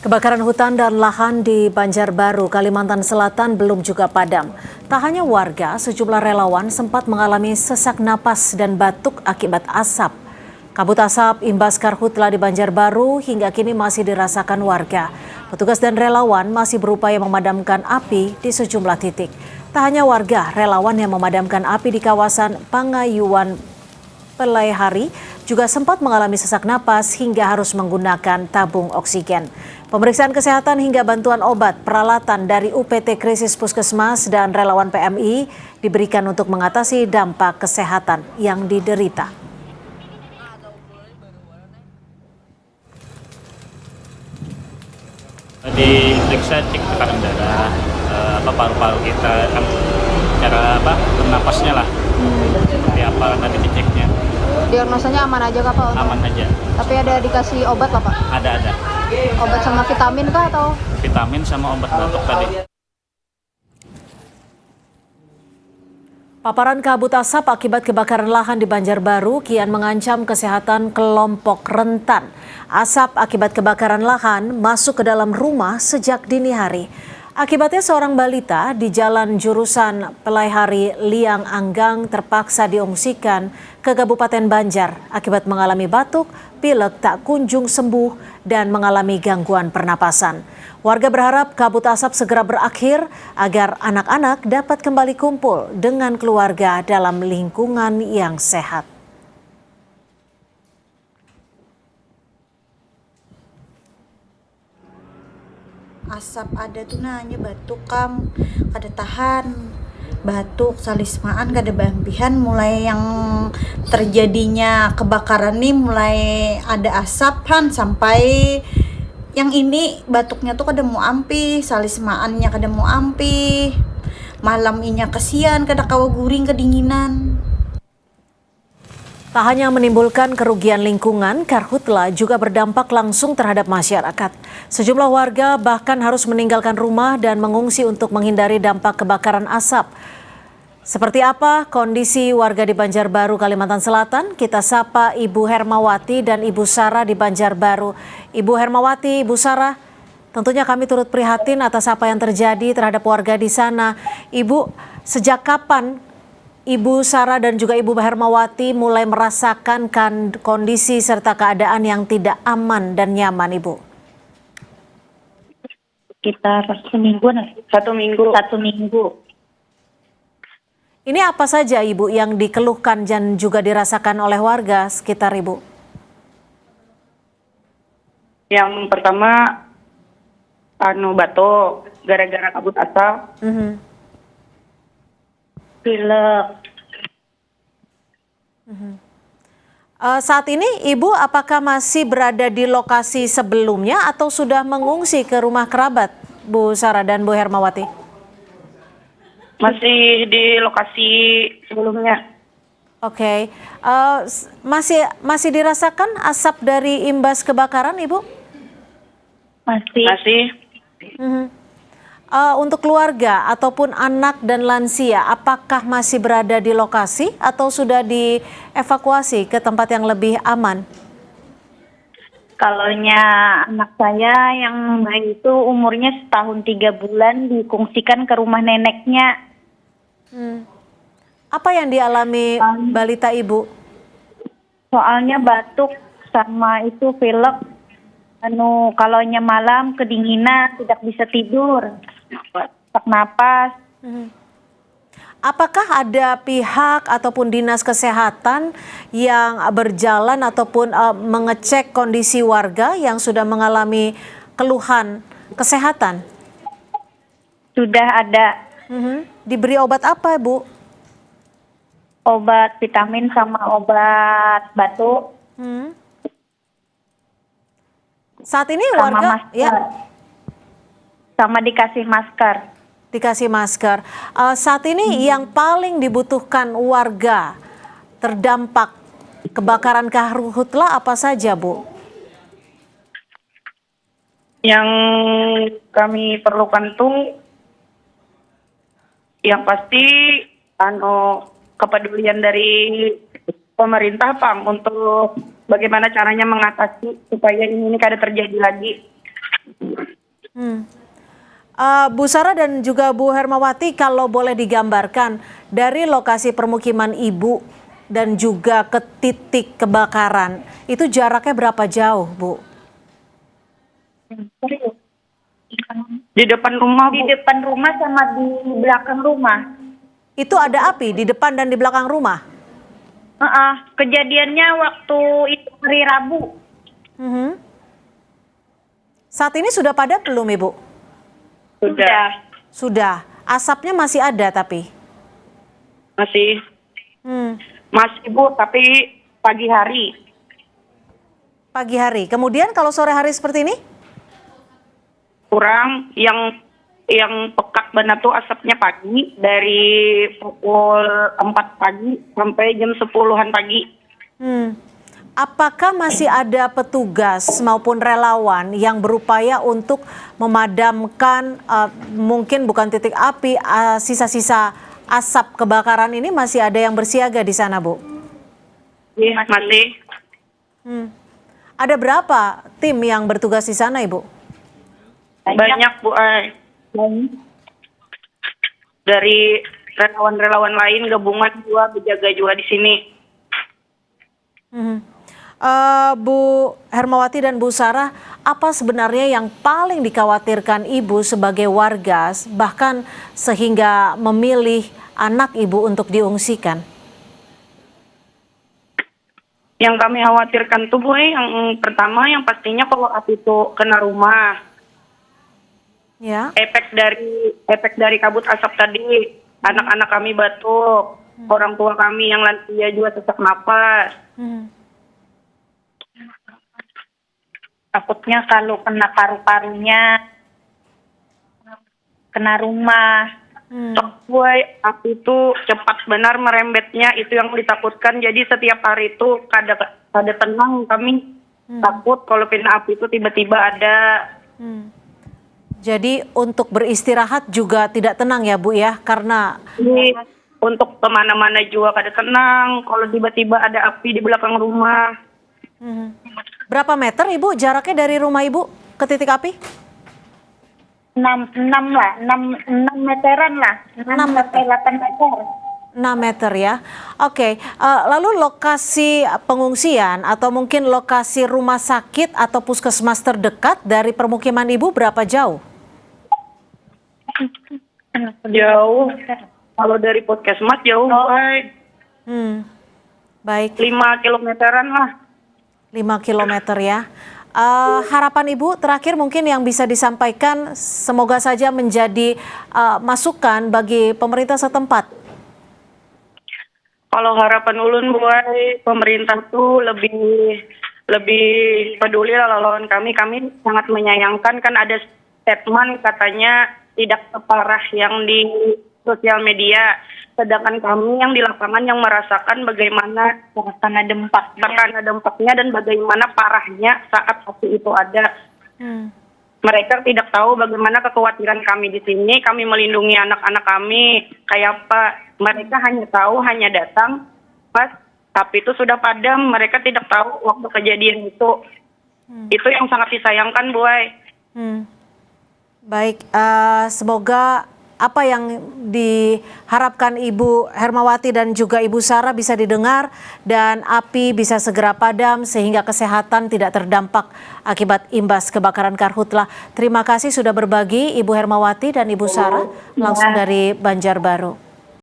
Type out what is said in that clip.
Kebakaran hutan dan lahan di Banjarbaru, Kalimantan Selatan belum juga padam. Tak hanya warga, sejumlah relawan sempat mengalami sesak napas dan batuk akibat asap. Kabut asap imbas karhutla di Banjarbaru hingga kini masih dirasakan warga. Petugas dan relawan masih berupaya memadamkan api di sejumlah titik. Tak hanya warga, relawan yang memadamkan api di kawasan Pangayuan Pelaihari juga sempat mengalami sesak napas hingga harus menggunakan tabung oksigen. Pemeriksaan kesehatan hingga bantuan obat, peralatan dari UPT Krisis Puskesmas dan relawan PMI diberikan untuk mengatasi dampak kesehatan yang diderita. Diperiksa cek tekanan darah, paru-paru kita kan cara bernapasnya lah. Seperti apa nanti diceknya. Diagnosanya aman aja kah Pak? Aman aja. Tapi ada dikasih obat lah Pak? Ada. Obat sama vitamin kah atau? Vitamin sama obat batuk tadi. Paparan kabut asap akibat kebakaran lahan di Banjarbaru kian mengancam kesehatan kelompok rentan. Asap akibat kebakaran lahan masuk ke dalam rumah sejak dini hari. Akibatnya seorang balita di jalan jurusan Pelaihari Liang Anggang terpaksa diungsikan ke Kabupaten Banjar akibat mengalami batuk, pilek tak kunjung sembuh dan mengalami gangguan pernapasan. Warga berharap kabut asap segera berakhir agar anak-anak dapat kembali kumpul dengan keluarga dalam lingkungan yang sehat. Asap ada tuh nanya batuk kam kada tahan batuk salismaan kada bambihan mulai yang terjadinya kebakaran nih mulai ada asapan sampai yang ini batuknya tuh kada mau ampi salismaannya kada mau ampi malam inya kesian kada kawa guring kedinginan. Tak hanya menimbulkan kerugian lingkungan, karhutla juga berdampak langsung terhadap masyarakat. Sejumlah warga bahkan harus meninggalkan rumah dan mengungsi untuk menghindari dampak kebakaran asap. Seperti apa kondisi warga di Banjarbaru, Kalimantan Selatan? Kita sapa Ibu Hermawati dan Ibu Sarah di Banjarbaru. Ibu Hermawati, Ibu Sarah, tentunya kami turut prihatin atas apa yang terjadi terhadap warga di sana. Ibu, sejak kapan Ibu Sarah dan juga Ibu Hermawati mulai merasakan kondisi serta keadaan yang tidak aman dan nyaman, Ibu? Sekitar satu minggu. Ini apa saja, Ibu, yang dikeluhkan dan juga dirasakan oleh warga sekitar, Ibu? Yang pertama, batuk gara-gara kabut asap. Pilek. Saat ini Ibu apakah masih berada di lokasi sebelumnya atau sudah mengungsi ke rumah kerabat, Bu Sarah dan Bu Hermawati? Masih di lokasi sebelumnya. Oke. Masih dirasakan asap dari imbas kebakaran, Ibu? Masih. Untuk keluarga ataupun anak dan lansia, apakah masih berada di lokasi atau sudah dievakuasi ke tempat yang lebih aman? Kalaunya anak saya yang bayi itu umurnya setahun 3 bulan dikungsikan ke rumah neneknya. Apa yang dialami balita Ibu? Soalnya batuk sama itu pilek. Kalaunya malam kedinginan tidak bisa tidur. Sesak napas. Apakah ada pihak ataupun dinas kesehatan yang berjalan ataupun mengecek kondisi warga yang sudah mengalami keluhan kesehatan? Sudah ada. Diberi obat apa, Bu? Obat vitamin sama obat batuk. Saat ini Sama warga masker. Sama dikasih masker. Dikasih masker. Saat ini yang paling dibutuhkan warga terdampak kebakaran karhutla apa saja, Bu? Yang kami perlukan tuh yang pasti kepedulian dari pemerintah Pam untuk bagaimana caranya mengatasi supaya ini kada terjadi lagi. Bu Sarah dan juga Bu Hermawati, kalau boleh digambarkan dari lokasi permukiman Ibu dan juga ke titik kebakaran, itu jaraknya berapa jauh, Bu? Di depan rumah, Di Bu. depan rumah sama di belakang rumah. Itu ada api di depan dan di belakang rumah? Kejadiannya waktu itu hari Rabu. Mhm. Saat ini sudah padam belum, Ibu? Sudah. Sudah. Asapnya masih ada tapi? Masih. Hmm. Masih, Bu, tapi pagi hari. Pagi hari. Kemudian kalau sore hari seperti ini? Kurang yang pekat benar tuh asapnya pagi dari pukul 4 pagi sampai jam 10-an pagi. Apakah masih ada petugas maupun relawan yang berupaya untuk memadamkan mungkin bukan titik api, sisa-sisa asap kebakaran ini, masih ada yang bersiaga di sana, Bu? Iya, masih. Ada berapa tim yang bertugas di sana, Ibu? Banyak, Bu. Dari relawan-relawan lain gabungan juga berjaga juga di sini. Bu Hermawati dan Bu Sarah, apa sebenarnya yang paling dikhawatirkan Ibu sebagai warga, bahkan sehingga memilih anak Ibu untuk diungsikan? Yang kami khawatirkan tuh, Bu, yang pertama yang pastinya kalau api itu kena rumah. Ya. Efek dari kabut asap tadi, anak-anak kami batuk, orang tua kami yang lansia juga sesak napas. Takutnya kalau kena paru-parunya, kena rumah. Buai, api itu cepat benar merembetnya, itu yang ditakutkan. Jadi setiap hari itu kada tenang kami, takut kalau kena api itu tiba-tiba ada. Jadi untuk beristirahat juga tidak tenang ya, Bu, ya, karena Jadi, untuk kemana-mana juga kada tenang kalau tiba-tiba ada api di belakang rumah. berapa meter, Ibu, jaraknya dari rumah Ibu ke titik api? 6 meteran lah. 6 sampai 8 meter. 6 meter ya. Oke, lalu lokasi pengungsian atau mungkin lokasi rumah sakit atau puskesmas terdekat dari permukiman Ibu berapa jauh? Jauh. Kalau dari puskesmas jauh, baik. Baik, 5 kilometeran lah. 5 kilometer ya. Harapan Ibu terakhir mungkin yang bisa disampaikan, semoga saja menjadi masukan bagi pemerintah setempat. Kalau harapan ulun buat pemerintah tuh lebih peduli lah lawan kami. Kami sangat menyayangkan, kan ada statement katanya tidak separah yang di sosial media. Sedangkan kami yang di lapangan yang merasakan bagaimana Karena dampaknya dan bagaimana parahnya saat api itu ada. Mereka tidak tahu bagaimana kekhawatiran kami di sini. Kami melindungi anak-anak kami. Kayak apa? Mereka hanya tahu, hanya datang pas tapi itu sudah padam. Mereka tidak tahu waktu kejadian itu. Itu yang sangat disayangkan, Buai. Baik, semoga apa yang diharapkan Ibu Hermawati dan juga Ibu Sarah bisa didengar dan api bisa segera padam sehingga kesehatan tidak terdampak akibat imbas kebakaran karhutlah. Terima kasih sudah berbagi Ibu Hermawati dan Ibu Sarah langsung dari Banjarbaru.